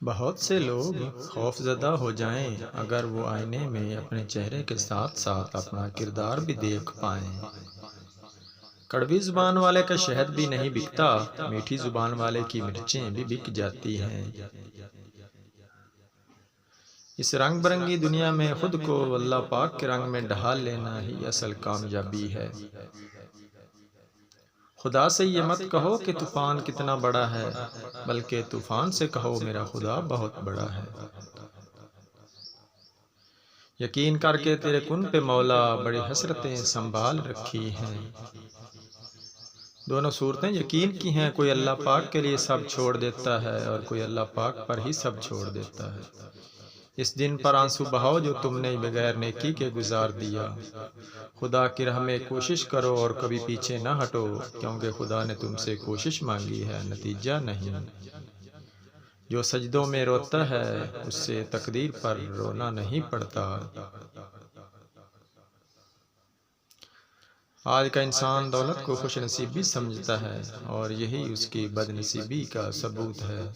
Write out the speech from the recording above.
بہت سے لوگ خوف زدہ ہو جائیں اگر وہ آئینے میں اپنے چہرے کے ساتھ ساتھ اپنا کردار بھی دیکھ پائیں۔ کڑوی زبان والے کا شہد بھی نہیں بکتا، میٹھی زبان والے کی مرچیں بھی بک جاتی ہیں۔ اس رنگ برنگی دنیا میں خود کو اللہ پاک کے رنگ میں ڈھال لینا ہی اصل کامیابی ہے۔ خدا سے یہ مت کہو کہ طوفان کتنا بڑا ہے، بلکہ طوفان سے کہو میرا خدا بہت بڑا ہے۔ یقین کر کے تیرے کن پہ مولا بڑی حسرتیں سنبھال رکھی ہیں۔ دونوں صورتیں یقین کی ہیں، کوئی اللہ پاک کے لیے سب چھوڑ دیتا ہے اور کوئی اللہ پاک پر ہی سب چھوڑ دیتا ہے۔ اس دن پر آنسو بہاؤ جو تم نے بغیر نیکی کے گزار دیا۔ خدا کی راہ میں کوشش کرو اور کبھی پیچھے نہ ہٹو، کیونکہ خدا نے تم سے کوشش مانگی ہے، نتیجہ نہیں۔ جو سجدوں میں روتا ہے اس سے تقدیر پر رونا نہیں پڑتا۔ آج کا انسان دولت کو خوش نصیبی سمجھتا ہے اور یہی اس کی بد نصیبی کا ثبوت ہے۔